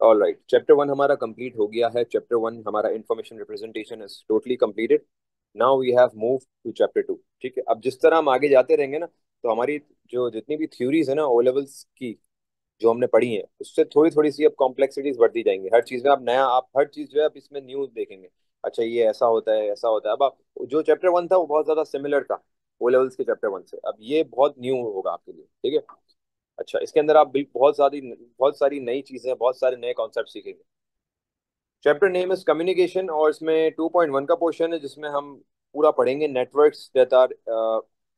All right, chapter 1 हमारा complete हो गया है। चैप्टर 1 हमारा information representation is totally completed. Now we have move to chapter 2। ठीक है, अब जिस तरह हम आगे जाते रहेंगे ना, तो हमारी जो जितनी भी थ्योरीज है ना ओ लेवल्स की, जो हमने पढ़ी है, उससे थोड़ी थोड़ी सी अब कॉम्प्लेक्सिटीज बढ़ती जाएंगी। हर चीज में आप नया, आप हर चीज जो है आप इसमें न्यूज देखेंगे। अच्छा, ये ऐसा होता है, ऐसा होता है। अब आप जो चैप्टर 1 था वो बहुत ज्यादा सिमिलर था ओ लेवल्स के चैप्टर 1 से। अब ये बहुत न्यू होगा आपके लिए। ठीक है। अच्छा, इसके अंदर आप बहुत सारी नई चीजें, बहुत सारे नए कॉन्सेप्ट सीखेंगे। चैप्टर नेम इज कम्युनिकेशन, और इसमें 2.1 का पोर्शन है जिसमें हम पूरा पढ़ेंगे networks that are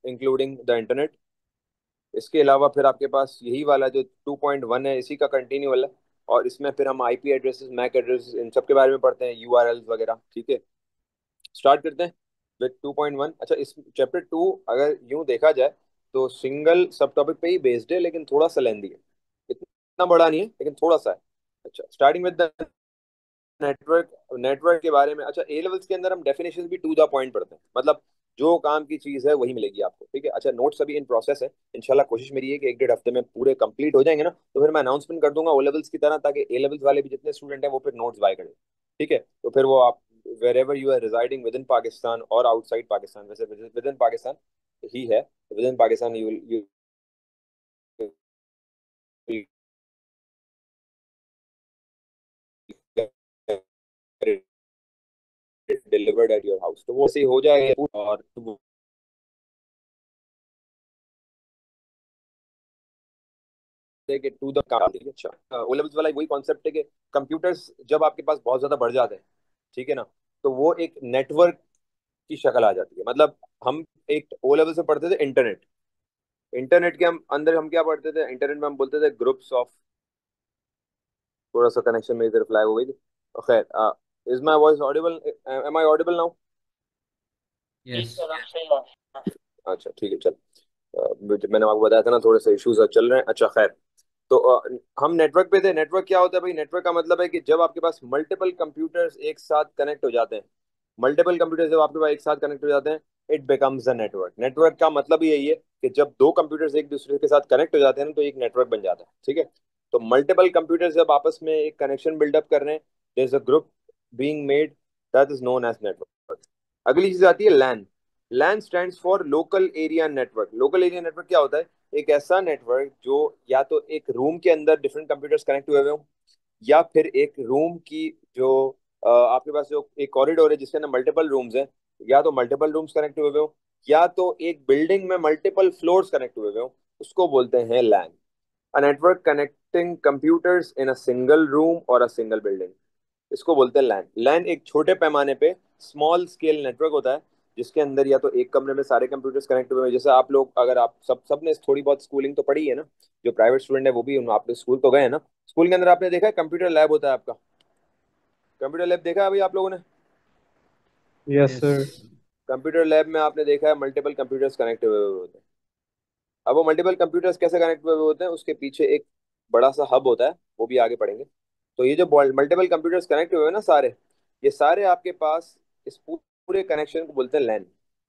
including the internet. इसके अलावा फिर आपके पास यही वाला जो 2.1 है, इसी का कंटिन्यू वाला। और इसमें फिर हम आईपी एड्रेसेस, मैक एड्रेसेस, इन सब के बारे में पढ़ते हैं, यूआरएल्स वगैरह। ठीक है, स्टार्ट करते हैं विद 2.1। अच्छा, इस चैप्टर 2 अगर यूं देखा जाए तो सिंगल सब टॉपिक पे ही बेस्ड है, लेकिन थोड़ा सा लेंदी है। इतना बड़ा नहीं है, लेकिन थोड़ा सा है। अच्छा, starting with the network. Network के बारे में, अच्छा, ए लेवल्स के अंदर हम डेफिनेशन भी टू द पॉइंट पढ़ते हैं, मतलब जो काम की चीज है वही मिलेगी आपको। ठीक है। अच्छा, नोट्स अभी इन प्रोसेस है। इंशाल्लाह कोशिश मेरी है कि 1 डेढ़ हफ्ते में पूरे कंप्लीट हो जाएंगे ना, तो फिर मैं अनाउंसमेंट कर दूंगा ओ लेवल्स की तरह, ताकि ए लेवल्स वाले भी जितने स्टूडेंट हैं वो फिर नोट्स बाय करें। ठीक है, तो फिर वो आप wherever you are residing within Pakistan और आउटसाइड पाकिस्तान, वैसे विद इन पाकिस्तान ही है, within Pakistan you delivered at your house, तो वो ऐसे ही हो जाएगा। और कि टू द काम। अच्छा, ओ लेवल्स वाला वही कॉन्सेप्ट है कि कंप्यूटर्स जब आपके पास बहुत ज्यादा बढ़ जाते हैं, ठीक है ना, तो वो एक नेटवर्क की शक्ल आ जाती है। मतलब हम एक ओ लेवल से पढ़ते थे इंटरनेट। इंटरनेट के हम अंदर हम क्या पढ़ते थे, इंटरनेट में हम बोलते थे ग्रुप्स ऑफ, थोड़ा सा कनेक्शन मेरी तरफ फ्लैग हो गई थी। खैर, is my voice audible? Am I audible now? Yes. अच्छा ठीक है, चल। मैंने आपको बताया था ना, थोड़े से इश्यूज चल रहे हैं। अच्छा खैर, तो हम नेटवर्क पे थे। नेटवर्क क्या होता है भाई? नेटवर्क का मतलब है कि जब आपके पास मल्टीपल कंप्यूटर्स एक साथ कनेक्ट हो जाते हैं, मल्टीपल कंप्यूटर्स जब आपके पास एक साथ कनेक्ट हो जाते हैं, it becomes a network. Network का मतलब ही यही है कि जब दो कंप्यूटर्स एक दूसरे के साथ कनेक्ट हो जाते हैं ना, तो एक नेटवर्क बन जाता है। ठीक है, तो मल्टीपल कंप्यूटर्स जब आपस में एक कनेक्शन बिल्डअप कर रहे हैं, there is a group being made, that is known as network. अगली चीज आती है LAN. LAN stands for local area network. Local area network क्या होता है? एक ऐसा नेटवर्क जो या तो एक रूम के अंदर डिफरेंट कंप्यूटर्स कनेक्ट हुए हुए हों, या फिर एक रूम की जो आपके पास जो एक कॉरिडोर है जिसके अंदर मल्टीपल रूम्स हैं, या तो मल्टीपल रूम्स कनेक्ट हुए हुए हो, या तो एक बिल्डिंग में मल्टीपल फ्लोर्स कनेक्ट हुए हुए हो, उसको बोलते हैं LAN. A network connecting computers in a single room और अ सिंगल बिल्डिंग, इसको बोलते हैं लैन। लैन एक छोटे पैमाने पे स्मॉल स्केल नेटवर्क होता है, जिसके अंदर या तो एक कमरे में सारे कंप्यूटर्स कनेक्ट हुए हैं। जैसे आप लोग, अगर आप सब ने थोड़ी बहुत स्कूलिंग तो पढ़ी है ना, जो प्राइवेट स्टूडेंट है वो भी, आप लोग स्कूल तो गए हैं ना, स्कूल के अंदर आपने देखा है कंप्यूटर लैब होता है आपका। कंप्यूटर लैब देखा है भाई आप लोगों ने? Yes yes. Sir. Computer lab में आपने देखा है मल्टीपल कंप्यूटर्स कनेक्ट हुए हुए होते हैं। अब वो मल्टीपल कंप्यूटर्स कैसे कनेक्ट हुए हुए होते हैं, उसके पीछे एक बड़ा सा हब होता है, वो भी आगे पढ़ेंगे। तो ये जो मल्टीपल कंप्यूटर्स कनेक्ट हुए हैं ना सारे, ये सारे आपके पास इस पूरे कनेक्शन को बोलते हैं लैन।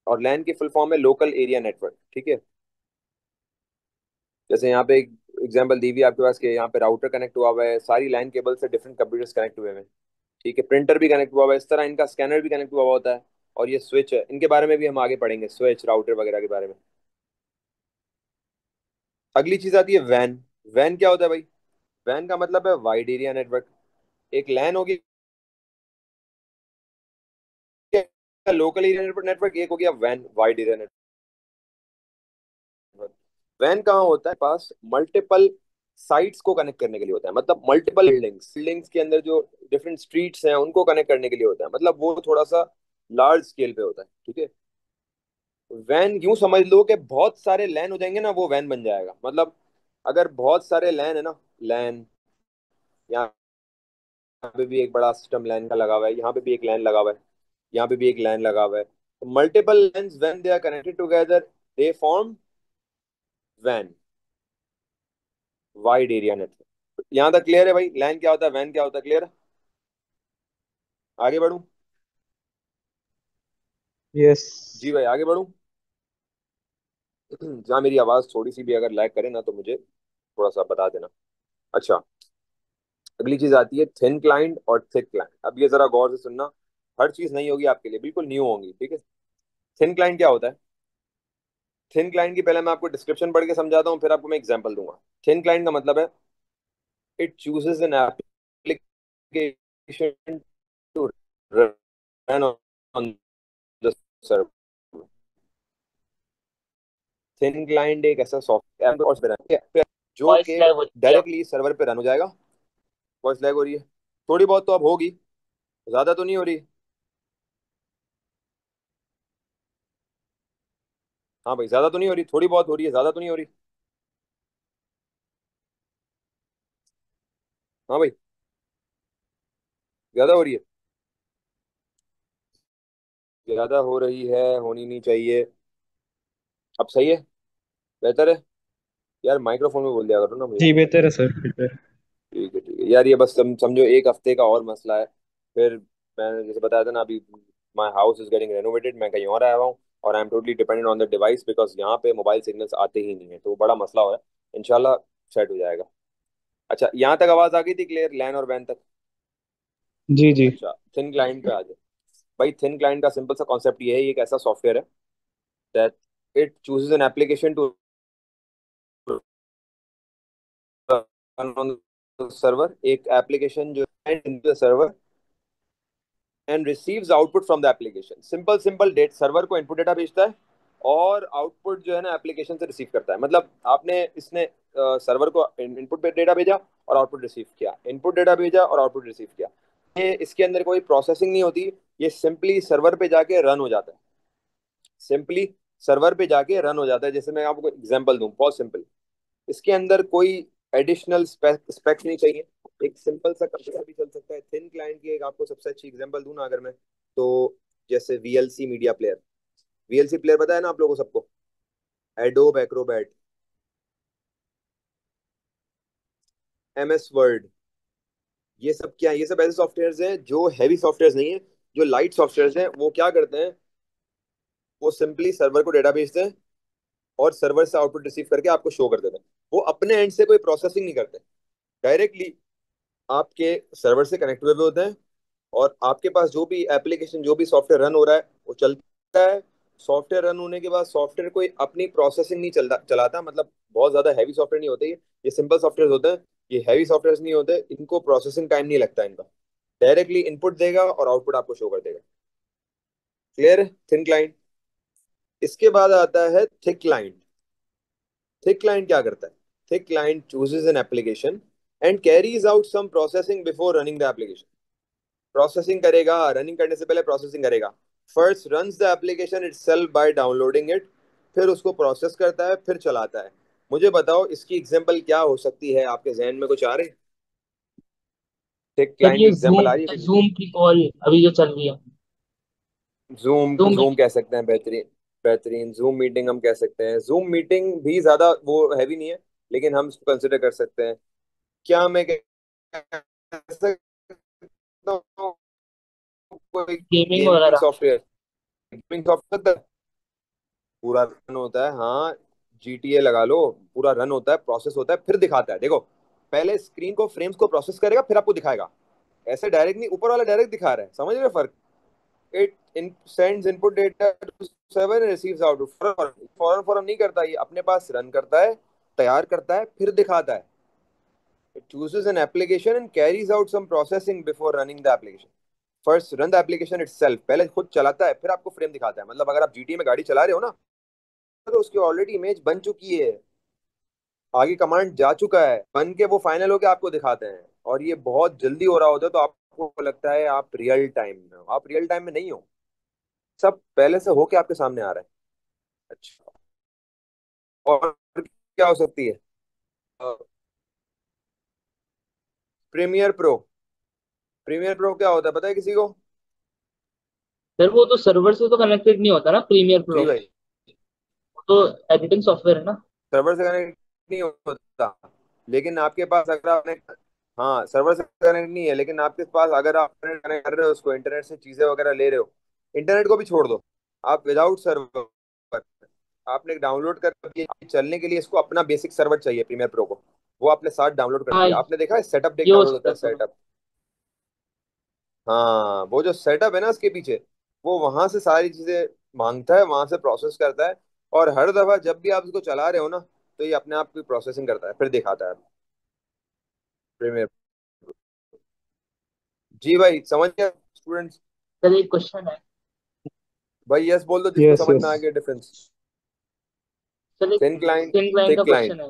और लैन की फुल फॉर्म है लोकल एरिया नेटवर्क। ठीक है, जैसे यहाँ पे एक एग्जांपल दी हुई है आपके पास, कि यहाँ पे राउटर कनेक्ट हुआ हुआ है, सारी लाइन केबल से डिफरेंट कंप्यूटर्स कनेक्ट हुए हैं। ठीक है, प्रिंटर भी कनेक्ट हुआ हुआ है, इस तरह इनका स्कैनर भी कनेक्ट हुआ हुआ होता है। और ये स्विच है, इनके बारे में भी हम आगे पढ़ेंगे, स्विच राउटर वगैरह के बारे में। अगली चीज आती है वैन। वैन क्या होता है भाई? वैन का मतलब है वाइड एरिया नेटवर्क। एक लैन होगी लोकल एरिया नेटवर्क, एक हो गया वैन वाइड एरिया नेटवर्क। वैन कहाँ होता है? पास मल्टीपल साइट्स को कनेक्ट करने के लिए होता है, मतलब मल्टीपल बिल्डिंग्स, बिल्डिंग्स के अंदर जो डिफरेंट स्ट्रीट्स हैं उनको कनेक्ट करने के लिए होता है, मतलब वो थोड़ा सा लार्ज स्केल पे होता है। ठीक है, वैन यूं समझ लो कि बहुत सारे लैन हो जाएंगे ना, वो वैन बन जाएगा। मतलब अगर बहुत सारे लैन है ना, लैन, यहाँ पे भी एक बड़ा सिस्टम लैन का लगा हुआ है, यहाँ पे भी एक लैन लगा हुआ है, यहाँ पे भी एक लैन लगा हुआ है, तो multiple LANs when they are connected together, they form वैन, वाइड एरिया नेटवर्क। यहाँ तक क्लियर है भाई? लैन क्या होता है, वैन क्या होता है, क्लियर है? आगे बढ़ूं? यस। जी भाई, आगे बढ़ूं? जहाँ मेरी आवाज थोड़ी सी भी अगर लैग करे ना, तो मुझे थोड़ा सा बता देना। अच्छा, अगली चीज आती है थिन क्लाइंट और थिक क्लाइंट। अब ये जरा गौर से सुनना, हर चीज नहीं होगी आपके लिए, बिल्कुल न्यू होंगी, ठीक है। थिन क्लाइंट क्या होता है? थिन क्लाइंट की पहले मैं आपको डिस्क्रिप्शन पढ़ के समझाता हूँ, फिर आपको मैं एग्जांपल दूंगा। थिन क्लाइंट का मतलब है it chooses an application to run on the server. Thin client एक ऐसा सॉफ्टवेयर जो वॉइस कि लैग हो रही है। डायरेक्टली सर्वर पे रन हो जाएगा। वॉइस लैग हो रही है? थोड़ी बहुत तो अब होगी, ज्यादा तो नहीं हो रही। हाँ भाई, ज्यादा तो नहीं हो रही, थोड़ी बहुत हो रही है, ज्यादा तो नहीं हो रही। हाँ भाई, ज्यादा हो रही है। ज्यादा हो रही है, होनी नहीं चाहिए। अब सही है? बेहतर है? यार माइक्रोफोन में बोल दिया करो ना मुझे। जी बेहतर है सर, बेहतर। ठीक है ठीक है यार, ये बस समझो एक हफ्ते का और मसला है। फिर मैंने जैसे बताया था ना, अभी my house is getting renovated, मैं कहीं और आया हुआ हूँ, और I am totally dependent on the device because यहाँ पे मोबाइल सिग्नल्स आते ही नहीं है, तो वो बड़ा मसला हो रहा है। इंशाल्लाह सेट हो जाएगा। अच्छा, यहाँ तक आवाज आ गई थी क्लियर, लैन और वैन तक? जी जी। अच्छा, थिन क्लाइंट पे आ जाए। भाई थिन क्लाइंट का सिंपल सा कॉन्सेप्ट ये है, ये एक ऐसा सॉफ्टवेयर है that it chooses an application to run on the server, एक एप्लीकेशन जो है server and receives output from the application. Simple simple that server को इनपुट डेटा भेजता है, और आउटपुट जो है ना एप्लीकेशन से रिसीव करता है। मतलब आपने इसने सर्वर को इनपुट डेटा भेजा और आउटपुट रिसीव किया, इनपुट डेटा भेजा और आउटपुट रिसीव किया। ये इसके अंदर कोई प्रोसेसिंग नहीं होती, ये सिंपली सर्वर पे जाके रन हो जाता है। सिंपली सर्वर पे जाके रन हो जाता है। जैसे मैं आपको एग्जांपल दूं, बहुत सिंपल, इसके अंदर कोई एडिशनल स्पेक्स नहीं चाहिए, एक सिंपल सा कंप्यूटर भी चल सकता है। थिन क्लाइंट की एक आपको सबसे अच्छी एग्जांपल दूं ना अगर मैं, तो जैसे VLC media player. VLC player पता है ना आप लोगों को सबको? एडोब एक्रोबैट, एमएस वर्ड, ये सब क्या है? ये सब ऐसे सॉफ्टवेयर्स हैं जो हैवी सॉफ्टवेयर्स नहीं है, जो लाइट सॉफ्टवेयर्स हैं। वो क्या करते हैं, वो सिंपली सर्वर को डेटा भेजते हैं और सर्वर से आउटपुट रिसीव करके आपको शो कर देते हैं। वो अपने एंड से कोई प्रोसेसिंग नहीं करते, डायरेक्टली आपके सर्वर से कनेक्ट हुए हुए होते हैं, और आपके पास जो भी एप्लीकेशन, जो भी सॉफ्टवेयर रन हो रहा है वो चलता है। सॉफ्टवेयर रन होने के बाद सॉफ्टवेयर कोई अपनी प्रोसेसिंग नहीं चलाता, मतलब बहुत ज्यादा हैवी सॉफ्टवेयर नहीं होते ये सिंपल सॉफ्टवेयर होते हैं। ये हैवी सॉफ्टवेयर नहीं होते, इनको प्रोसेसिंग टाइम नहीं लगता इनका, डायरेक्टली इनपुट देगा और आउटपुट आपको शो कर देगा। क्लियर है थिन क्लाइंट? इसके बाद आता है थिक क्लाइंट। थिक क्लाइंट क्या करता है? Thick client chooses an application and carries out some processing before running the application. Processing करेगा, रनिंग करने से पहले प्रोसेसिंग करेगा। First runs the application itself by downloading it, फिर उसको प्रोसेस करता है, फिर चलाता है। मुझे बताओ इसकी एग्जांपल क्या हो सकती है, आपके जहन में कुछ आ रहे? टेक सर क्लाइंट की ये एग्जांपल जूम आ रही है कुछ? जूम की कॉल अभी जो चल रही है। Zoom, zoom zoom meeting. कह सकते हैं, बेहतरीन। बेहतरीन जूम मीटिंग हम कह सकते हैं। जूम मीटिंग भी ज्यादा वो हैवी नहीं है, लेकिन हम इसको कंसिडर कर सकते हैं। क्या मैं कह सकता हूँ कोई गेमिंग गेमिंग वगैरह। सॉफ्टवेयर? गेमिंग सॉफ्टवेयर पूरा रन होता है, हाँ। जीटीए लगा लो, पूरा रन होता है, प्रोसेस होता है, फिर दिखाता है। देखो, पहले स्क्रीन को, फ्रेम्स को प्रोसेस करेगा, फिर आपको दिखाएगा। ऐसे डायरेक्ट नहीं, ऊपर वाला डायरेक्ट दिखा रहा है, समझ रहे हो फर्क? It in sends input data to server and receives output. फौरन फौरन नहीं करता, ये अपने पास रन करता है, तैयार करता है, फिर दिखाता है। It chooses an application and carries out some processing before running the application. First run the application itself, पहले खुद चलाता है, फिर आपको फ्रेम दिखाता है। मतलब अगर आप जीटीए में गाड़ी चला रहे हो ना, तो उसकी ऑलरेडी इमेज बन चुकी है, आगे कमांड जा चुका है, बन के वो फाइनल होके आपको दिखाते हैं। और ये बहुत जल्दी हो रहा होता है, तो आपको लगता है आप रियल टाइम में हो। आप रियल टाइम में नहीं हो, सब पहले से होके आपके सामने आ रहा है। अच्छा, और क्या हो सकती है? Premiere pro. प्रीमियर प्रो क्या होता है पता है किसी को? सर वो तो सर्वर से तो कनेक्टेड नहीं होता ना प्रीमियर जी प्रो। भाई, वो तो एडिटिंग सॉफ्टवेयर है ना। सर्वर से कनेक्ट नहीं होता, लेकिन आपके पास अगर आपने, हाँ सर्वर से कनेक्ट नहीं है, लेकिन आपके पास अगर आप कनेक्ट कर रहे हो उसको, इंटरनेट से चीजें वगैरह ले रहे हो, इंटरनेट को भी छोड़ दो, आप विदाउट सर्वर, आपने डाउनलोड कर चलने के लिए इसको अपना बेसिक सर्वर चाहिए प्रीमियर प्रो को। वो आपने साथ डाउनलोड कर हाँ, दिया। आपने देखा है सेटअप डेक ये हो डाउनलोड होता सकता है, है सर। सेटअप। हाँ, वो जो सेटअप है ना उसके पीछे, वो वहां से सारी चीजें मांगता है, वहां से प्रोसेस करता है। और हर दफा जब भी आप इसको चला रहे हो ना, तो ये अपने आप की प्रोसेसिंग करता है, फिर दिखाता है प्रीमियर। जी भाई, समझ गया स्टूडेंट्स? सर एक क्वेश्चन है। भाई यस बोल दो जिसको यस समझ यस। में आ गया डिफरेंस। सर एक थिन क्लाइंट, थिन क्लाइंट का थिक क्लाइंट। क्वेश्चन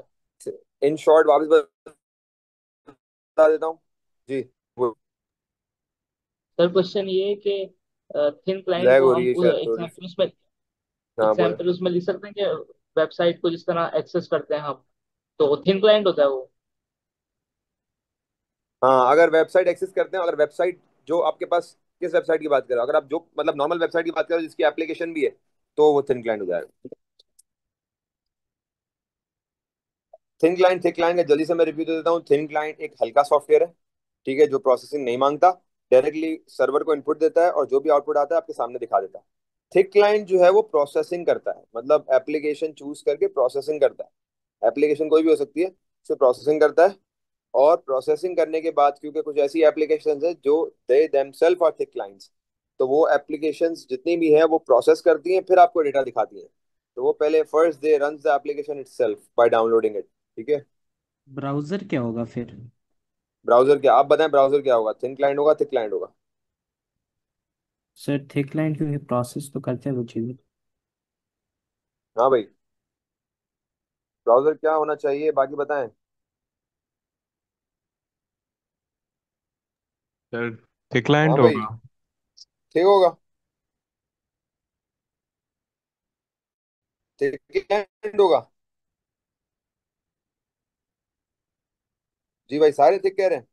है। इन शॉर्ट वापस बता देता हूँ जी। वो सर क्वेश्चन ये है कि थिन क्लाइंट लैग को हो हम रही है शायद थोड़ी सी। एग्जाम्पल उसमें हाँ बोलो। एग्जाम्पल उसमें लिख सकते हैं कि वेबसाइट को जिस तरह एक्सेस करते हैं हम, तो थिन क्लाइंट होता है वो। हाँ, अगर वेबसाइट एक्सेस करते हैं, अगर वेबसाइट जो आपके पास, किस वेबसाइट की बात कर रहे हो? अगर आप जो मतलब नॉर्मल वेबसाइट की बात कर रहे हो जिसकी एप्लीकेशन भी है, तो वो थिन क्लाइंट हो जाएगा। थिन क्लाइंट, थिक क्लाइंट का जल्दी से मैं रिव्यू दे देता हूँ। थिन क्लाइंट एक हल्का सॉफ्टवेयर है, ठीक है, जो प्रोसेसिंग नहीं मांगता, डायरेक्टली सर्वर को इनपुट देता है और जो भी आउटपुट आता है आपके सामने दिखा देता है। थिक क्लाइंट जो है वो प्रोसेसिंग करता है, मतलब एप्लीकेशन चूज करके प्रोसेसिंग करता है। एप्लीकेशन कोई भी हो सकती है, उसे प्रोसेसिंग करता है। और प्रोसेसिंग करने के बाद, क्योंकि कुछ ऐसी एप्लीकेशंस है जो they themselves are thick clients, तो वो एप्लीकेशंस जितनी भी हैं वो प्रोसेस करती हैं, फिर आपको डेटा दिखाती हैं। तो वो पहले first they run the application itself by downloading it, ठीक है। ब्राउजर क्या होगा फिर? ब्राउजर क्या, आप बताएं ब्राउजर क्या होगा? थिन क्लाइंट होगा, थिक क्लाइंट होगा? सर थिक क्लाइंट क्योंकि प्रोसेस तो करते हैं वो चीज़ें। हाँ भाई, ब्राउजर क्या होना चाहिए, बाकी बताएं। सर हाँ थिकलैंड भाई, होगा। ठीक होगा, थिक क्लाइंट होगा। जी भाई, सारे थिक कह रहे हैं।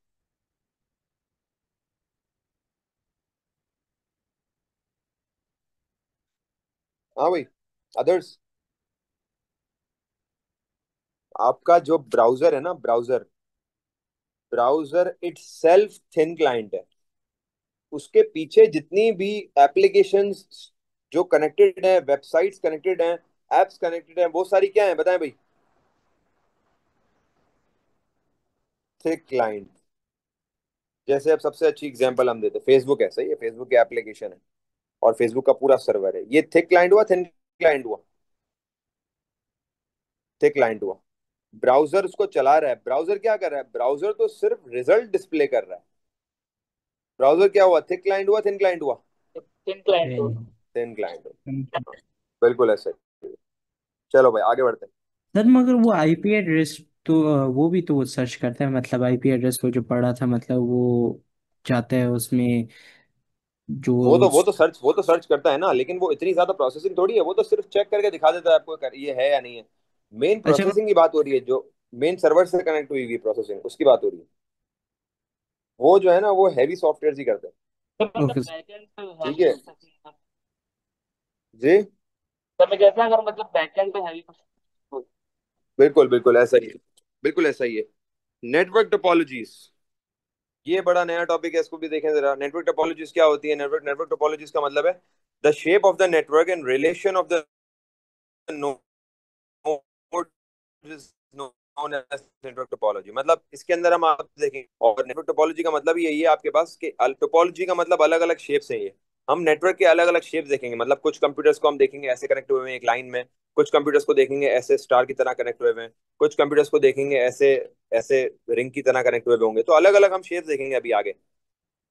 हाँ भाई, अदर्स? आपका जो ब्राउजर है ना, browser, browser itself thin client है। उसके पीछे जितनी भी एप्लीकेशंस जो कनेक्टेड हैं, वेबसाइट्स कनेक्टेड हैं, एप्स कनेक्टेड हैं, वो सारी क्या है बताएं भाई? Thick client. जैसे अब सबसे अच्छी एग्जांपल हम देते हैं, फेसबुक है, सही है, फेसबुक की एप्लीकेशन है और फेसबुक का पूरा सर्वर है। ये थिक क्लाइंट हुआ, थिन क्लाइंट हुआ? थिक क्लाइंट हुआ। ब्राउजर उसको चला रहा है। ब्राउजर क्या कर रहा है? ब्राउजर तो सिर्फ रिजल्ट डिस्प्ले कर रहा है। ब्राउजर क्या हुआ? थिक क्लाइंट हुआ, थिन क्लाइंट हुआ? थिन क्लाइंट हो। सर थिन क्लाइंट हुआ, बिल्कुल ऐसे। चलो भाई आगे बढ़ते हैं। मगर वो आईपी एड्रेस तो वो भी तो वो सर्च करता है, मतलब आईपी एड्रेस वो जो पढ़ा था, मतलब वो जाता है उसमें जो वो तो सर्च करता है ना, लेकिन वो इतनी ज्यादा प्रोसेसिंग थोड़ी है, वो तो सिर्फ चेक करके दिखा देता है आपको ये है या नहीं है। मेन अच्छा प्रोसेसिंग की बात हो रही है, जो मेन सर्वर से कनेक्ट हुई हुई प्रोसेसिंग, उसकी बात हो रही है। वो जो है ना, वो हैवी सॉफ्टवेयर ही करते हैं। तो मतलब ओके। बैकएंड पे ठीक हैवी है प्रोसेसिंग। जी, तो मैं कहता अगर मतलब बैकएंड पे हैवी प्रोसेसिंग। बिल्कुल बिल्कुल ऐसा ही है, बिल्कुल ऐसा ही है। नेटवर्क टोपोलॉजीज, ये बड़ा नया टॉपिक है, इसको भी देखें जरा। नेटवर्क टोपोलॉजीज क्या होती है? नेटवर्क नेटवर्क टोपोलॉजीज का मतलब है the shape of the network and relation of the node is known as network topology. मतलब इसके अंदर हम आप देखेंगे, और नेटवर्क टोपोलॉजी का मतलब यही है आपके पास कि टोपोलॉजी का मतलब अलग अलग शेप्स हैं ये। हम नेटवर्क के अलग अलग शेप्स देखेंगे, मतलब कुछ कंप्यूटर्स को हम देखेंगे ऐसे कनेक्ट हुए हैं एक लाइन में, कुछ कंप्यूटर्स को देखेंगे ऐसे स्टार की तरह कनेक्ट हुए हैं, कुछ कंप्यूटर्स को देखेंगे ऐसे ऐसे रिंग की तरह कनेक्ट हुए होंगे। तो अलग अलग हम शेप्स देखेंगे अभी आगे।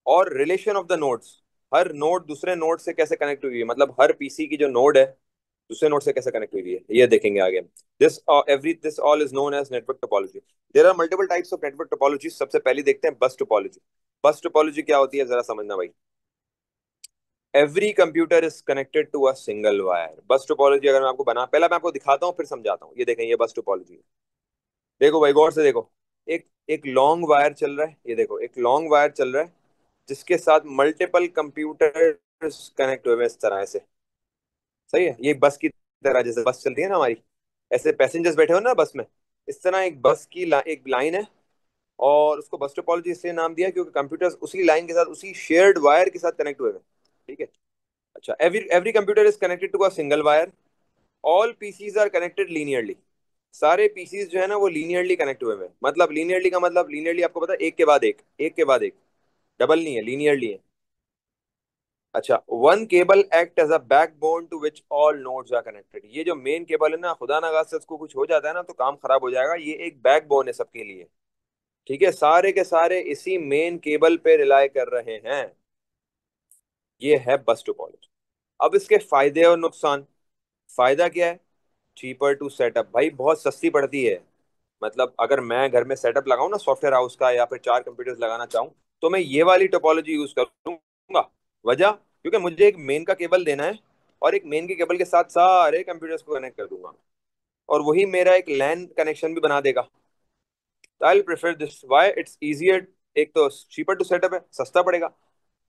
और relation of the nodes, her node दूसरे नोड से कैसे कनेक्ट हुई है, मतलब हर पीसी की जो नोड है दूसरे नोड से कैसे कनेक्ट हुई है, ये देखेंगे आगे। This all is known as network topology. There are multiple types of network topology. सबसे पहली देखते हैं बस टोपोलॉजी। बस टोपोलॉजी क्या होती है जरा समझना भाई। Every computer is connected to a single wire. Bus topology अगर मैं आपको बना, पहला मैं आपको दिखाता हूँ फिर समझाता हूँ। ये देखें, ये बस टोपोलॉजी। देखो भाई गौर से देखो, एक एक लॉन्ग वायर चल रहा है, ये देखो एक लॉन्ग वायर चल रहा है जिसके साथ मल्टीपल कंप्यूटर कनेक्ट हुए हैं इस तरह से। सही है, ये बस की तरह, जैसे बस चलती है ना हमारी, ऐसे पैसेंजर्स बैठे हो ना बस में, इस तरह एक बस की एक लाइन है। और उसको बस टोपोलॉजी इसलिए नाम दिया क्योंकि कंप्यूटर्स उसी लाइन के साथ उसी शेयर्ड वायर के साथ कनेक्ट हुए हैं। ठीक है। अच्छा, every every computer is connected to a single wire. All PCs are connected linearly. सारे पीसीज जो है ना वो लीनियरली कनेक्ट हुए हुए हैं। मतलब लीनियरली का मतलब, लीनियरली आपको पता है, एक के बाद एक, एक के बाद एक, डबल नहीं है, लीनियरली है। अच्छा, one cable act as a backbone to which all nodes are connected. ये जो मेन केबल है ना, खुदा ना खास्ता उसको कुछ हो जाता है ना तो काम खराब हो जाएगा, ये एक बैकबोन है सबके लिए। ठीक है, सारे के सारे इसी मेन केबल पे रिलाय कर रहे हैं। ये है बस टोपोलॉजी। अब इसके फायदे और नुकसान। फायदा क्या है? चीपर टू सेटअप, भाई बहुत सस्ती पड़ती है। मतलब अगर मैं घर में सेटअप लगाऊं ना सॉफ्टवेयर हाउस का, या फिर 4 कंप्यूटर्स लगाना चाहूँ, तो मैं ये वाली टोपोलॉजी यूज करूंगा। वजह, क्योंकि मुझे एक मेन का केबल देना है, और एक मेन के केबल के साथ सारे कंप्यूटर्स को कनेक्ट कर दूंगा, और वही मेरा एक लैन कनेक्शन भी बना देगा। तो I prefer this, why it's easier. एक तो चीपर टू सेटअप है, सस्ता पड़ेगा।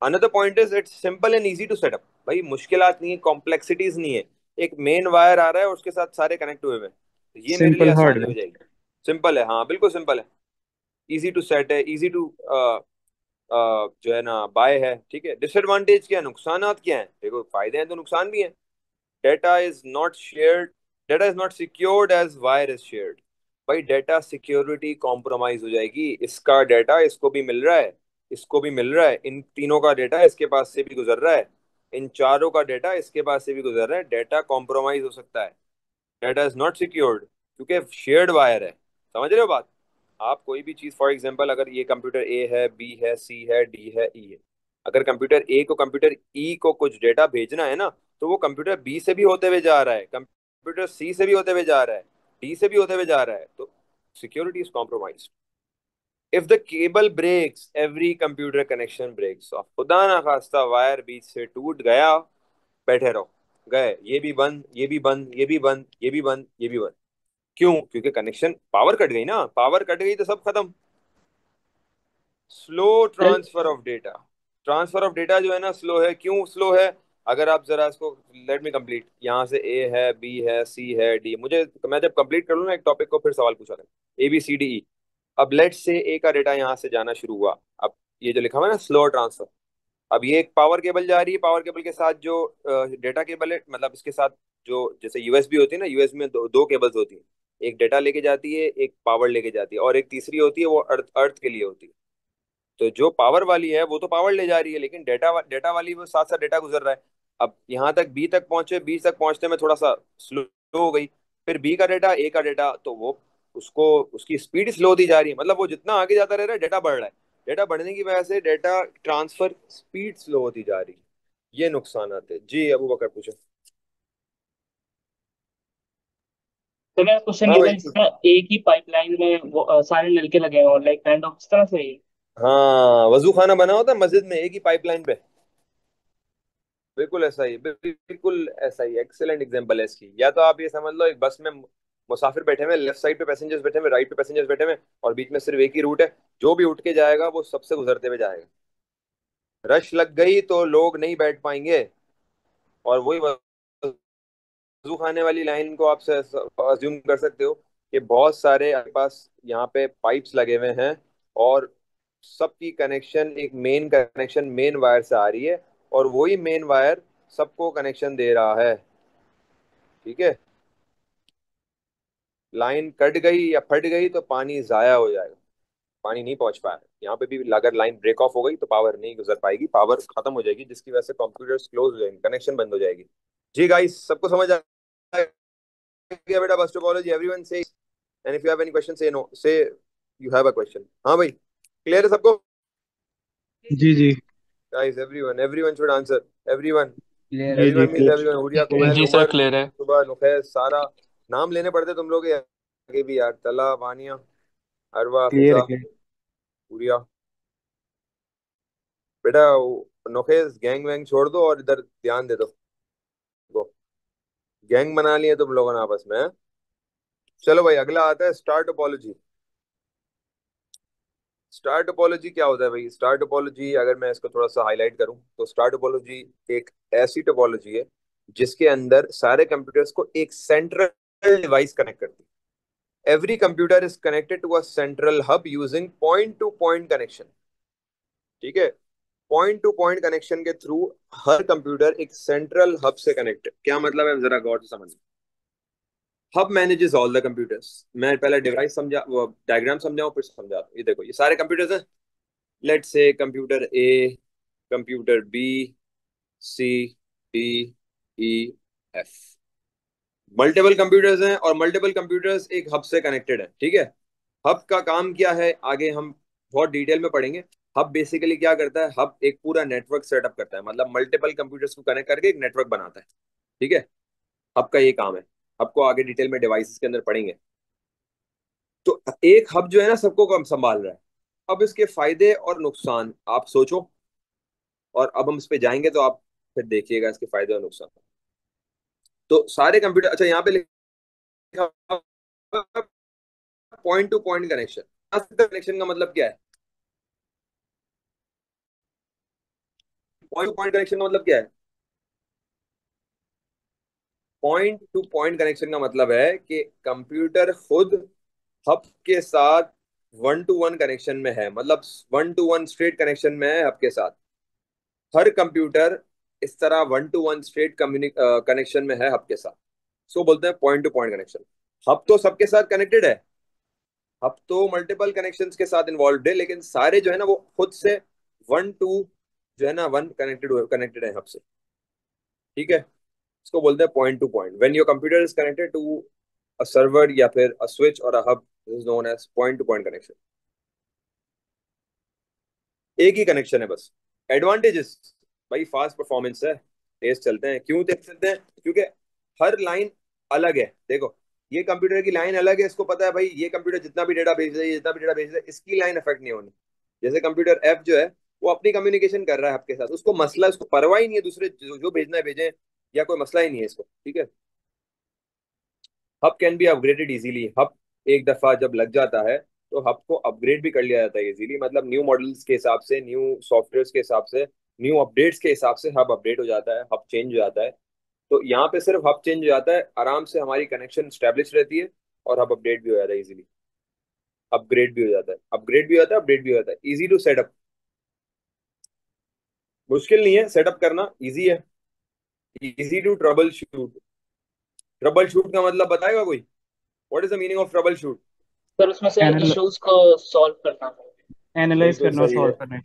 Another point is it's simple and easy to set up. भाई मुश्किलात नहीं है, कॉम्प्लेक्सिटीज नहीं है। एक मेन वायर आ रहा है और उसके साथ सारे कनेक्ट हुए हुए हैं, तो ये मेरे लिए सिंपल आसानी हो हार्डवेयर। जाएगी। सिंपल है, हाँ बिल्कुल सिंपल है। इजी टू सेट है, इजी टू जो है ना बाय है। ठीक है, डिसएडवांटेज क्या है, नुकसानात क्या है? देखो फायदे हैं तो नुकसान भी है। Data is not shared, data is not secured as wire is shared. भाई डेटा सिक्योरिटी कॉम्प्रोमाइज हो जाएगी। इसका डेटा इसको भी मिल रहा है, इसको भी मिल रहा है, इन तीनों का डेटा इसके पास से भी गुजर रहा है, इन चारों का डेटा इसके पास से भी गुजर रहा है। डेटा कॉम्प्रोमाइज हो सकता है। डेटा इज नॉट सिक्योर्ड क्योंकि शेयर्ड वायर है। समझ रहे हो बात? आप कोई भी चीज, फॉर एग्जांपल अगर ये कंप्यूटर ए है, बी है, सी है, डी है, ई है, अगर कंप्यूटर ए को कंप्यूटर ई को कुछ डेटा भेजना है ना, तो वो कंप्यूटर बी से भी होते हुए जा रहा है, कंप्यूटर सी से भी होते हुए जा रहा है, डी से भी होते हुए जा रहा है, तो security is compromised. If the cable breaks every computer connection breaks. खुदा ना खास्ता वायर बीच से टूट गया, बैठे रहो, गए, ये भी बंद, ये भी बंद, ये भी बंद, ये भी बंद, ये भी बंद। क्यों? क्योंकि कनेक्शन, पावर कट गई ना, पावर कट गई तो सब खत्म। स्लो चल transfer of data. Transfer of data जो है ना स्लो है। क्यों स्लो है? अगर आप जरा इसको, लेट मी कंप्लीट, यहाँ से ए है, बी है, सी है, डी, मुझे, मैं जब कंप्लीट कर लूँ ना एक टॉपिक को, फिर सवाल पूछा करें, ए बी सी डी ई। अब लेट से ए का डेटा यहाँ से जाना शुरू हुआ। अब ये जो लिखा हुआ है ना स्लो ट्रांसफर, अब ये एक पावर केबल जा रही है, पावर केबल के साथ जो डेटा केबल है, मतलब इसके साथ जो जैसे यूएसबी होती है ना, यूएसबी में दो केबल्स होती है। एक डेटा लेके जाती है, एक पावर लेके जाती है, और एक तीसरी होती है वो अर्थ अर्थ के लिए होती है। तो जो पावर वाली है वो तो पावर ले जा रही है, लेकिन डेटा वाली वो साथ साथ डेटा गुजर रहा है। अब यहाँ तक बी तक पहुंचे, बी तक पहुंचने में थोड़ा सा स्लो हो गई। फिर बी का डेटा, ए का डेटा, तो वो उसको, उसकी स्पीड स्लो दी जा रही है। मतलब वो जितना आगे जाता रह रहा है डेटा बढ़ रहा है, डेटा बढ़ने की वजह से डेटा ट्रांसफर स्पीड स्लो होती जा रही है। ये नुकसान आते हैं जी। अबू बकर पूछो। तो मेरा क्वेश्चन हाँ ये था, भाई। जिस तरह एक ही पाइपलाइन में वो सारे नलके लगे हैं, और लाइक काइंड ऑफ इस तरह से ही। हाँ, वजू खाना बना होता है मस्जिद में एक ही पाइपलाइन पे, बिल्कुल ऐसा ही, बिल्कुल ऐसा ही। एक्सेलेंट एग्जांपल है इसकी। या तो आप ये समझ लो एक बस में मुसाफिर बैठे हुए, लेफ्ट साइड पे पैसेंजर्स बैठे हुए, राइट पे पैसेंजर्स बैठे हुए, और बीच में सिर्फ एक ही रूट है। जो भी उठ के जाएगा वो सबसे गुजरते हुए जाएगा। रश लग गई तो लोग नहीं बैठ पाएंगे, और वही वजू खाने वाली लाइन को आप अज्यूम कर सकते हो कि बहुत सारे आपके पास यहाँ पे पाइप्स लगे हुए हैं, और सबकी कनेक्शन, एक मेन कनेक्शन मेन वायर से आ रही है, और वही मेन वायर सबको कनेक्शन दे रहा है। ठीक है, लाइन कट गई या फट गई तो पानी जाया हो जाएगा, पानी नहीं पहुंच पाया। यहाँ पे भी अगर लाइन ब्रेक ऑफ हो गई तो पावर नहीं गुजर पाएगी, पावर खत्म हो जाएगी, जिसकी वजह से कंप्यूटर्स क्लोज हो जाएंगे, कनेक्शन बंद हो जाएगी। जी गाइस, सबको समझ आ गया बेटा bus topology? Everyone say, and if you have any question say no say, you have a question. हाँ भाई, क्लियर है सबको? जी जी। Guys, everyone, everyone should answer, everyone. Clear जी है। जी everyone means clear. Everyone, Huriya, Kumail, जी सर उमर, क्लियर है। सुबह, नुफैस, सारा। नाम लेने पड़ते तुम लोग के आगे भी यार, तला, वानिया, अरवा, क्लियर फिजा, है। हुरिया। बेटा नोखेस, गैंग वैंग छोड़ दो और इधर ध्यान दे दो। गैंग बना लिए तुम लोगों ने आपस में, हैं? चलो भाई, अगला आता है स्टार टोपोलॉजी। स्टार टोपोलॉजी क्या होता है भाई? स्टार टोपोलॉजी अगर मैं इसको थोड़ा सा हाईलाइट करूं, तो स्टार टोपोलॉजी एक ऐसी टोपोलॉजी है जिसके अंदर सारे कंप्यूटर्स को एक सेंट्रल डिवाइस कनेक्ट करती है। Every computer is connected to a central hub using point to point connection. ठीक है, पॉइंट टू पॉइंट कनेक्शन के थ्रू हर कंप्यूटर एक सेंट्रल हब से कनेक्टेड। क्या मतलब है, जरा गौर से समझ। Hub manages all the computers. मैं पहले डिवाइस समझा, वो डायग्राम समझाऊं फिर समझाता हूं। ये देखो, ये सारे कंप्यूटर्स हैं। Let's say computer A, computer B, C, D, E, F. Multiple computers हैं और मल्टीपल कंप्यूटर्स एक हब से कनेक्टेड है, ठीक है। हब का काम क्या है आगे हम बहुत डिटेल में पढ़ेंगे। हब बेसिकली क्या करता है, हब एक पूरा नेटवर्क सेटअप करता है, मतलब मल्टीपल कंप्यूटर्स को कनेक्ट करके एक नेटवर्क बनाता है, ठीक है। हब का ये काम है। हब को आगे डिटेल में डिवाइसेस के अंदर पढ़ेंगे। तो एक हब जो है ना सबको कम संभाल रहा है। अब इसके फायदे और नुकसान आप सोचो, और अब हम इस पे जाएंगे तो आप फिर देखिएगा इसके फायदे और नुकसान। तो सारे कंप्यूटर, अच्छा यहाँ पे लिखा point to point connection. Connection का मतलब क्या है? पॉइंट टू पॉइंट कनेक्शन का मतलब क्या है? पॉइंट टू पॉइंट कनेक्शन का मतलब है कि कंप्यूटर खुद हब के साथ वन टू वन कनेक्शन में है, मतलब one two one straight connection में है हब के साथ। हर कंप्यूटर इस तरह one two one straight connection में है हब के साथ। सो बोलते हैं point to point connection. Hub तो सबके साथ कनेक्टेड है। हब तो मल्टीपल कनेक्शंस के साथ इन्वॉल्व है, लेकिन सारे जो है ना वो खुद से वन टू जो है ना वन कनेक्टेड है हब से, ठीक है। इसको बोलते हैं point to point. When your computer is connected to a server या फिर अ स्विच और a hub, is known as point to point connection. एक ही कनेक्शन है बस। एडवांटेजेस, भाई फास्ट परफॉर्मेंस है, तेज चलते हैं। क्यों तेज चलते हैं? क्योंकि हर लाइन अलग है। देखो, ये कंप्यूटर की लाइन अलग है, इसको पता है भाई ये कंप्यूटर जितना भी डेटा भेज रहा है, जितना भी डेटा भेज रहा है, इसकी लाइन अफेक्ट नहीं होनी। जैसे कंप्यूटर एफ जो है वो अपनी कम्युनिकेशन कर रहा है आपके साथ, उसको मसला, उसको परवाह ही नहीं है दूसरे जो भेजना है भेजें, या कोई मसला ही नहीं है इसको, ठीक है। Hub can be upgraded easily. Hub एक दफा जब लग जाता है तो हब को अपग्रेड भी कर लिया जाता है इजीली, मतलब न्यू मॉडल्स के हिसाब से, न्यू सॉफ्टवेयर के हिसाब से, न्यू अपडेट्स के हिसाब से हब अपडेट हो जाता है, हब चेंज हो जाता है। तो यहाँ पे सिर्फ हब चेंज हो जाता है, आराम से हमारी कनेक्शन स्टैब्लिश रहती है और हब अपडेट भी हो जाता है इजीली। अपग्रेड भी हो जाता है, अपग्रेड भी हो जाता है, अपडेट भी हो जाता है। इजी टू सेटअप, मुश्किल नहीं है सेटअप करना, इजी है। Easy to troubleshoot. Troubleshoot का मतलब बताएगा कोई? What is the meaning of troubleshoot? फिर उसमें से एनाल इश्यूज को सॉल्व करना। एनालाइज बिल्कुल करना, सही सॉल्व है। करना।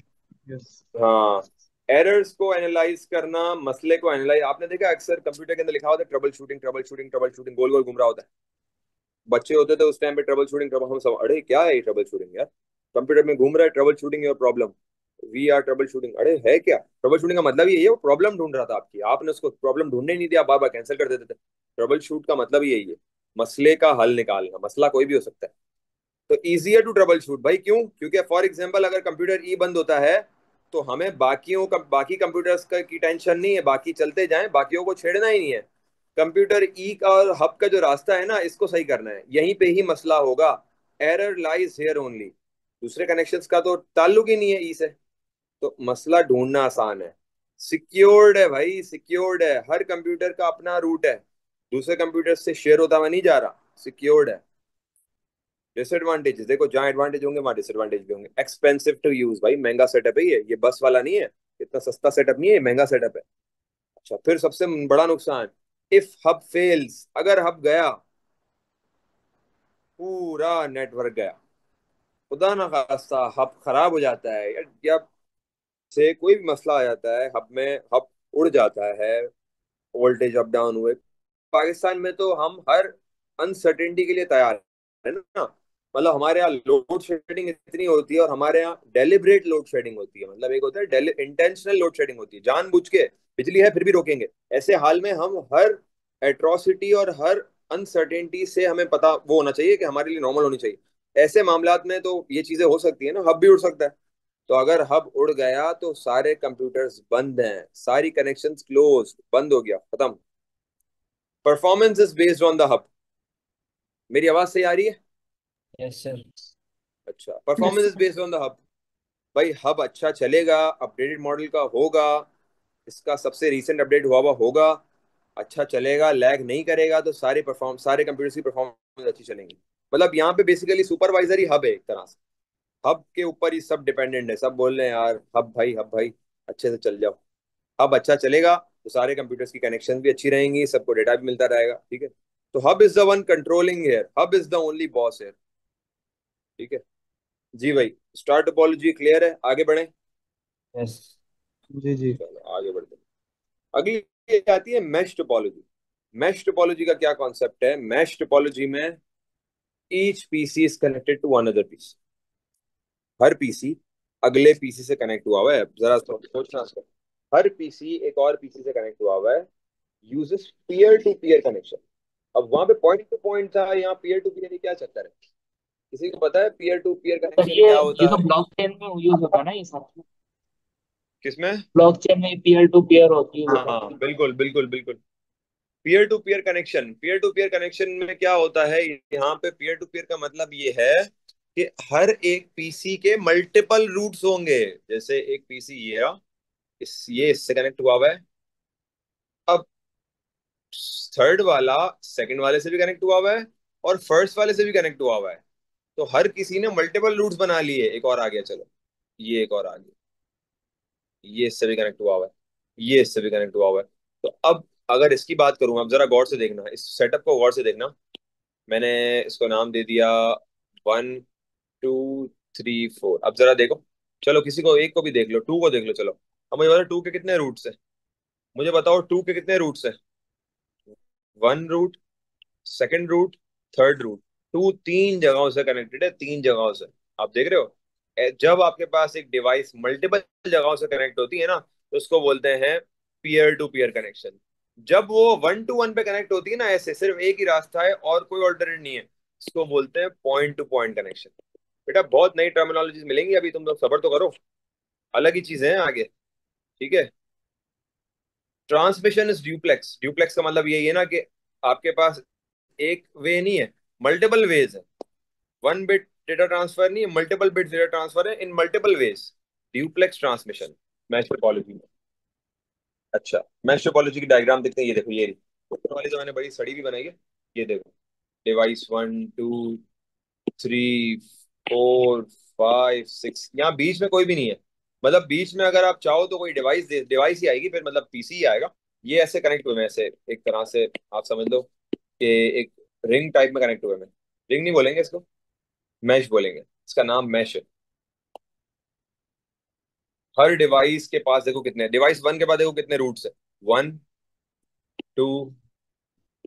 यस। हाँ, एरर्स को एनालाइज करना, मसले को एनालाइज। आपने देखा अक्सर कंप्यूटर के अंदर लिखा होता है troubleshooting, troubleshooting, troubleshooting, गोल गोल घूम रहा होता है। बच्चे होते थे उस टाइम पे, ट्रबल शूटिंग, ट्रबल, हम सब अरे क्या है ये ट्रबल शूटिंग यार, कंप्यूटर में घूम रहा है troubleshooting your problem, we are troubleshooting. अरे है क्या ट्रबल शूटिंग का मतलब? ये वो प्रॉब्लम ढूंढ रहा था आपकी, आपने उसको प्रॉब्लम ढूंढने ही नहीं दिया, बार बार कैंसिल कर देते थे। ट्रबल शूट का मतलब यही है, मसले का हल निकालना। मसला कोई भी हो सकता है। तो इजियर टू ट्रबल शूट भाई, क्यों? क्योंकि फॉर एग्जांपल अगर कंप्यूटर ई बंद होता है तो हमें बाकी कंप्यूटर्स का की टेंशन नहीं है, बाकी चलते जाएं, बाकियों को छेड़ना ही नहीं है। कंप्यूटर ई का और हब का जो रास्ता है ना, इसको सही करना है, यहीं पे ही मसला होगा। Error lies here only. दूसरे कनेक्शंस का तो ताल्लुक ही नहीं है ई से। तो मसला ढूंढना आसान है। सिक्योर्ड है भाई, सिक्योर्ड है, हर कंप्यूटर का अपना रूट है, दूसरे कंप्यूटर से शेयर होता हुआ नहीं जा रहा, सिक्योर्ड है। डिसएडवांटेजेस देखो, जहाँ एडवांटेज होंगे वहां डिसएडवांटेज भी होंगे। एक्सपेंसिव टू यूज, भाई महंगा सेटअप है ये बस वाला नहीं है, इतना सस्ता सेटअप नहीं है, ये महंगा सेटअप है। अच्छा, फिर सबसे बड़ा नुकसान, इफ हब फेल्स, अगर हब गया, पूरा नेटवर्क गया। खुदा ना खास्ता हब खराब हो जाता है या से कोई भी मसला आ जाता है हब में, हब उड़ जाता है, वोल्टेज अप डाउन हुए। पाकिस्तान में तो हम हर अनसर्टेनिटी के लिए तैयार है ना। मतलब हमारे यहाँ लोड शेडिंग इतनी होती है, और हमारे यहाँ डेलिब्रेट लोड शेडिंग होती है, मतलब एक होता है इंटेंशनल लोड शेडिंग होती है, जानबूझ के बिजली है फिर भी रोकेंगे। ऐसे हाल में हम हर एट्रोसिटी और हर अनसर्टेनिटी से हमें पता वो होना चाहिए कि हमारे लिए नॉर्मल होनी चाहिए। ऐसे मामलात में तो ये चीजें हो सकती है ना, हब भी उड़ सकता है। तो अगर हब उड़ गया तो सारे कंप्यूटर्स बंद हैं, सारी कनेक्शंस क्लोज, बंद हो गया, खत्म। Performance is based on the hub. मेरी आवाज सही आ रही है? Yes sir. अच्छा, performance is based on the hub. भाई हब अच्छा चलेगा, अपडेटेड मॉडल का होगा, इसका सबसे रीसेंट अपडेट हुआ हुआ होगा, अच्छा चलेगा, लैग नहीं करेगा, तो सारे कंप्यूटर्स की परफॉर्मेंस अच्छी चलेंगी। मतलब यहाँ पे बेसिकली सुपरवाइजर ही हब है एक तरह से। हब के ऊपर ही सब डिपेंडेंट है, सब बोल रहे हैं यार हब भाई अच्छे से चल जाओ। हब अच्छा चलेगा तो सारे कंप्यूटर्स की कनेक्शन भी अच्छी रहेंगी, सबको डेटा भी मिलता रहेगा, ठीक है। तो hub is the one controlling here, hub is the only boss here. ठीक है जी भाई, स्टार टोपोलॉजी क्लियर है, आगे बढ़े। यस। जी जी। चलो आगे बढ़ते हैं। अगली ये आती है मैश टोपोलॉजी। मैश टोपोलॉजी का क्या कॉन्सेप्ट है? मैश टोपोलॉजी में each PC is connected to another PC. हर पीसी अगले पीसी से कनेक्ट हुआ हुआ है। जरा सोचना इसको, हर पीसी एक और पीसी से कनेक्ट हुआ हुआ है, uses peer to peer connection. अब वहां पे पॉइंट टू पॉइंट था, यहाँ पीयर टू पीयर क्या चक्कर है? किसी को पता है पीयर टू पीयर पर कनेक्शन ये क्या ये होता तो है? ब्लॉकचेन में यूज होता है ना ये सब। किसमें? ब्लॉकचेन में पीयर टू पीयर होती है। हाँ बिल्कुल बिल्कुल बिल्कुल। पीयर टू पीयर कनेक्शन में क्या होता है? यहाँ पे पीयर टू पीयर का मतलब ये है कि हर एक पीसी के मल्टीपल रूट्स होंगे। जैसे एक पीसी ये रहा, ये इससे कनेक्ट हुआ हुआ है, अब थर्ड वाला सेकंड वाले से भी कनेक्ट हुआ हुआ है और फर्स्ट वाले से भी कनेक्ट हुआ हुआ है। तो हर किसी ने मल्टीपल रूट्स बना लिए। एक और आ गया, चलो ये एक और आ गया, ये इससे भी कनेक्ट हुआ हुआ है, ये इससे भी कनेक्ट हुआ हुआ है। तो अब अगर इसकी बात करूं, अब जरा गौर से देखना, इस सेटअप को गौर से देखना। मैंने इसको नाम दे दिया 1 2 3 4। अब जरा देखो, चलो किसी को एक को भी देख लो, टू को देख लो। चलो अब मुझे बताओ टू के कितने रूट्स है? मुझे बताओ टू के कितने रूट्स है? One route, second route, third route. Two तीन जगहों से कनेक्टेड है, तीन जगहों से। आप देख रहे हो? जब आपके पास एक डिवाइस मल्टीपल जगहों से कनेक्ट होती है ना, तो उसको बोलते हैं पीयर टू पीयर कनेक्शन। जब वो वन टू वन पे कनेक्ट होती है ना, ऐसे सिर्फ एक ही रास्ता है और कोई ऑल्टरनेट नहीं है, इसको बोलते हैं पॉइंट टू पॉइंट कनेक्शन। बेटा बहुत नई टर्मिनोलॉजीज मिलेंगी अभी, तुम लोग सब्र तो करो, अलग ही चीजें हैं आगे। ठीक है। Transmission is duplex. ड्यूप्लेक्स का मतलब यही है ना कि आपके पास एक वे नहीं है, मल्टीपल वेज है। वन बिट डेटा ट्रांसफर नहीं है, मल्टीपल बिट डेटा ट्रांसफर है in multiple ways. Duplex transmission mesh topology में। अच्छा, मैश टोपोलॉजी की डायग्राम देखते हैं। ये देखो, ये ऊपर वाली तो मैंने बड़ी सड़ी भी बनाई है। ये देखो, डिवाइस 1 2 3 4 5 6, यहाँ बीच में कोई भी नहीं है। मतलब बीच में अगर आप चाहो तो कोई डिवाइस ही आएगी, फिर मतलब पीसी ही आएगा। ये ऐसे कनेक्ट हुए हैं, ऐसे एक तरह से आप समझ लो कि एक रिंग टाइप में कनेक्ट हुए हैं। रिंग नहीं बोलेंगे इसको, मैश बोलेंगे, इसका नाम मैश है। हर डिवाइस के पास देखो कितने, डिवाइस वन के पास देखो कितने रूट्स है, 1 2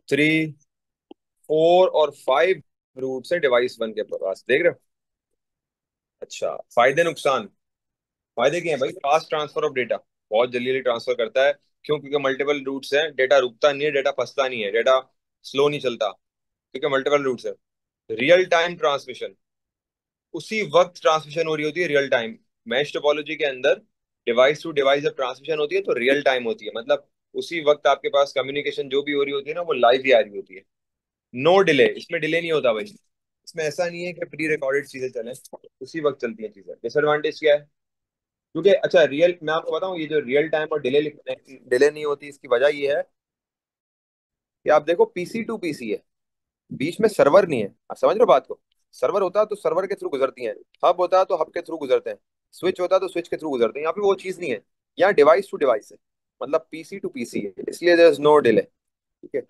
3 4 और 5 रूट्स है डिवाइस वन के पास, देख रहे हो? अच्छा, फायदे नुकसान। फायदे क्या है भाई? फास्ट ट्रांसफर ऑफ डेटा, बहुत जल्दी जल्दी ट्रांसफर करता है। क्यों? क्योंकि मल्टीपल रूट्स हैं, डेटा रुकता नहीं है, डेटा फंसता नहीं है, डेटा स्लो नहीं चलता, क्योंकि मल्टीपल रूट्स है। रियल टाइम ट्रांसमिशन, उसी वक्त ट्रांसमिशन हो रही होती है, रियल टाइम। मैश टोपोलॉजी के अंदर डिवाइस टू डिवाइस जब ट्रांसमिशन होती है तो रियल टाइम होती है, मतलब उसी वक्त आपके पास कम्युनिकेशन जो भी हो रही होती है ना, वो लाइव ही आ रही होती है। नो डिले, इसमें डिले नहीं होता भाई। इसमें ऐसा नहीं है कि प्री रिकॉर्डेड चीजें चलें, उसी वक्त चलती हैं चीजें। डिसएडवांटेज क्या है? क्योंकि अच्छा, रियल मैं आपको बताऊं, ये जो रियल टाइम और डिले डिले नहीं होती, इसकी वजह ये है कि आप देखो पीसी टू पीसी है, बीच में सर्वर नहीं है। आप समझ रहे हो बात को? सर्वर होता तो सर्वर के थ्रू गुजरती हैं, हब होता तो हब के थ्रू गुजरते हैं, स्विच होता तो स्विच के थ्रू गुजरते हैं। यहाँ पे वो चीज नहीं है, यहाँ डिवाइस टू डिवाइस है, मतलब पीसी टू पीसी है, इसलिए देयर इज नो डिले। ठीक है।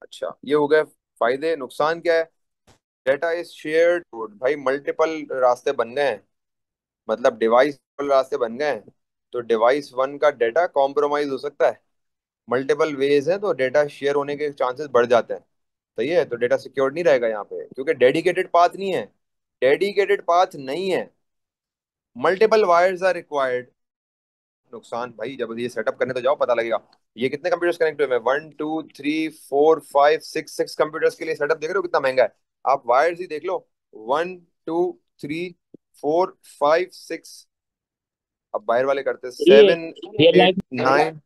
अच्छा, ये हो गए फायदे। नुकसान क्या है? डेटा इज शेयर्ड, भाई मल्टीपल रास्ते बन गए हैं, मतलब डिवाइस रास्ते बन गए हैं, तो डिवाइस वन का डेटा कॉम्प्रोमाइज हो सकता है। मल्टीपल वेज है तो डेटा शेयर होने के चांसेस बढ़ जाते हैं। सही है, तो डेटा सिक्योर नहीं रहेगा यहाँ पे, क्योंकि डेडिकेटेड पाथ नहीं है। डेडिकेटेड पाथ नहीं है, मल्टीपल वायर्स आर रिक्वायर्ड। नुकसान भाई, जब ये सेटअप करने तो जाओ पता लगेगा। ये कितने कंप्यूटर्स कनेक्ट हुए हैं? 1 2 3 4 5 6 कंप्यूटर्स के लिए सेटअप देख रहे हो कितना महंगा है? आप वायर्स ही देख लो, 1 2 3 4 5 6। अब बाहर वाले करते हैं ये 7 रियल 8 लाइफ 9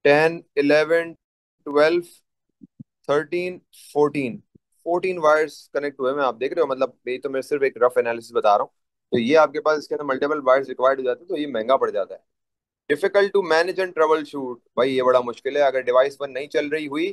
10 11 12 13 14। 14 वायर्स कनेक्ट हुए हैं, आप देख रहे हो? मतलब ये तो मैं सिर्फ एक रफ एनालिसिस बता रहा हूँ। तो ये आपके पास इसके अंदर मल्टीपल वायर्स रिक्वायर्ड हो जाते हैं, तो ये महंगा पड़ जाता है। Difficult to manage and troubleshoot, भाई ये बड़ा मुश्किल है। अगर डिवाइस पर नहीं चल रही हुई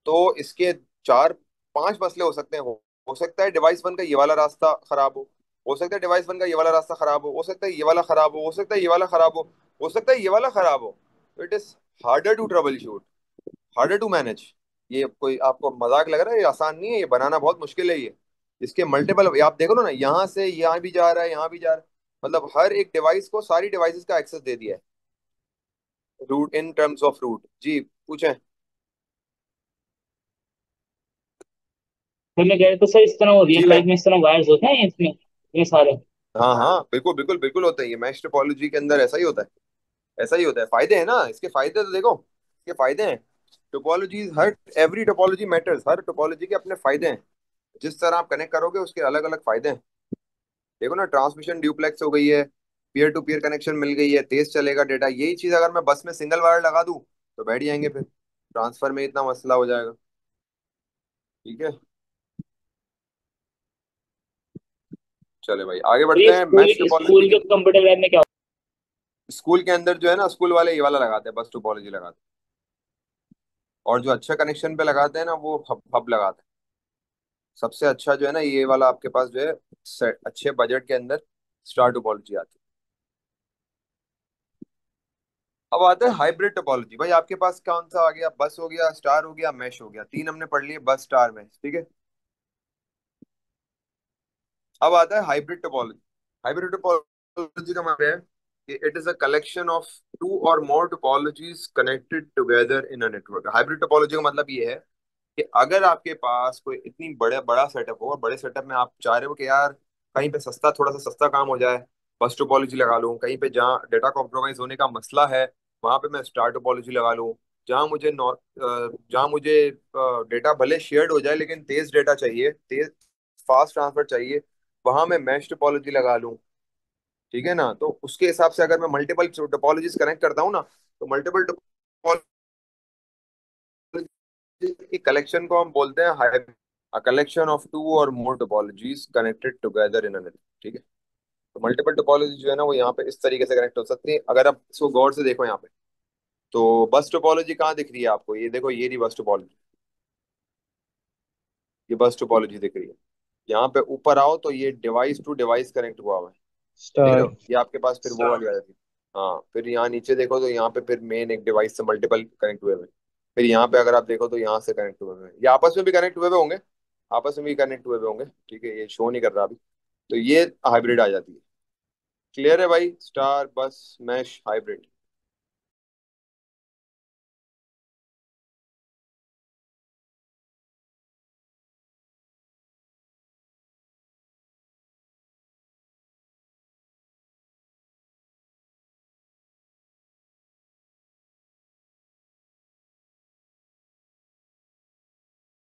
तो इसके 4 5 मसले हो सकते हैं। हो सकता है डिवाइस वन का ये वाला रास्ता खराब हो सकता है डिवाइस वन का ये वाला रास्ता खराब हो सकता है ये वाला खराब हो सकता है ये वाला खराब हो सकता है ये वाला खराब हो। तो it is harder to troubleshoot, harder to manage. ये कोई आपको मजाक लग रहा है? ये आसान नहीं है, ये बनाना बहुत मुश्किल है ये। इसके मल्टीपल आप देखो ना, यहाँ से यहाँ भी जा रहा है, यहाँ भी जा रहा है, मतलब हर एक डिवाइस को सारी डिवाइसेस का एक्सेस दे दिया है, route in terms of route. जी पूछें। फिर मैं कह रहा था सर इस तरह हो जी रियल लाइफ में इस तरह वायर्स होते हैं इसमें ये सारे। हाँ हाँ, बिल्कुल बिल्कुल बिल्कुल होता है, ये मैश टोपोलॉजी के अंदर ऐसा ही होता है। ऐसा ही होता है, फायदे हैं ना इसके, फायदे तो देखो, इसके फायदे हैं। टोपोलॉजी, हर एवरी टोपोलॉजी मैटर्स, हर टोपोलॉजी के अपने फायदे हैं। जिस तरह आप कनेक्ट करोगे उसके अलग अलग फायदे हैं। देखो ना, ट्रांसमिशन ड्यूप्लेक्स हो गई है, पीयर टू पीयर कनेक्शन मिल गई है, तेज चलेगा डेटा। यही चीज अगर मैं बस में सिंगल वायर लगा दूं तो बैठ जाएंगे, फिर ट्रांसफर में इतना मसला हो जाएगा। ठीक है, चले भाई आगे तो बढ़ते ये हैं स्कूल मैश टोपोलॉजी स्कूल के। के कंप्यूटर लैब में क्या स्कूल के अंदर जो है ना, स्कूल वाले ये वाला लगाते हैं, बस टोपोलॉजी लगाते हैं। और जो अच्छे कनेक्शन पे लगाते हैं ना, वो हब हब लगाते हैं। सबसे अच्छा जो है ना, ये वाला आपके पास जो है, अच्छे बजट के अंदर स्टार टोपोलॉजी आती है। अब आता है हाइब्रिड टोपोलॉजी। भाई आपके पास कौन सा आ गया? बस हो गया, स्टार हो गया, मैश हो गया, तीन हमने पढ़ लिए, बस स्टार मैश। ठीक है, अब आता है हाइब्रिड टोपोलॉजी। हाइब्रिड टोपोलॉजी का मतलब है कि it is a collection of two or more topologies connected together in a network. Hybrid topology का मतलब ये है कि अगर आपके पास कोई इतनी बड़े बड़ा सेटअप हो, और बड़े सेटअप में आप चाह रहे हो कि यार कहीं पे सस्ता, थोड़ा सा सस्ता काम हो जाए, बस टोपोलॉजी लगा लूं। कहीं पे जहाँ डेटा कॉम्प्रोमाइज होने का मसला है, वहां पे मैं स्टार टोपोलॉजी लगा लूं। जहाँ मुझे डेटा भले शेयर्ड हो जाए लेकिन तेज डेटा चाहिए, तेज फास्ट ट्रांसफर चाहिए, वहां मैं मैश टोपोलॉजी लगा लूं। ठीक है ना? तो उसके हिसाब से अगर मैं मल्टीपल टोपोलॉजीज कनेक्ट करता हूँ ना, तो मल्टीपल टोपोलॉजी की कलेक्शन को हम बोलते हैं hybrid. A collection of two or more topologies connected together in a network. ठीक है, तो मल्टीपल टोपोलॉजी जो है ना, वो यहाँ पे इस तरीके से कनेक्ट हो सकती है। अगर आप इसको गौर से देखो यहाँ पे, तो बस टोपोलॉजी कहाँ दिख रही है आपको? ये देखो, ये रही बस टोपोलॉजी, ये बस टोपोलॉजी दिख रही है। यहाँ पे ऊपर आओ तो ये डिवाइस टू डिवाइस कनेक्ट हुआ हुआ है, देख रहे Star. हो? ये आपके पास फिर वो वाली आ जाती है। हाँ, फिर यहाँ नीचे देखो तो यहाँ पे फिर मेन एक डिवाइस से मल्टीपल कनेक्ट हुए हुए हैं। फिर यहाँ पे अगर आप देखो तो यहाँ से कनेक्ट हुए हुए हैं, ये आपस में भी कनेक्ट हुए हुए होंगे, आपस में भी कनेक्ट हुए हुए होंगे। ठीक है, ये शो नहीं कर रहा अभी। तो ये हाइब्रिड आ जाती है। क्लियर है भाई? स्टार, बस, मैश, हाइब्रिड।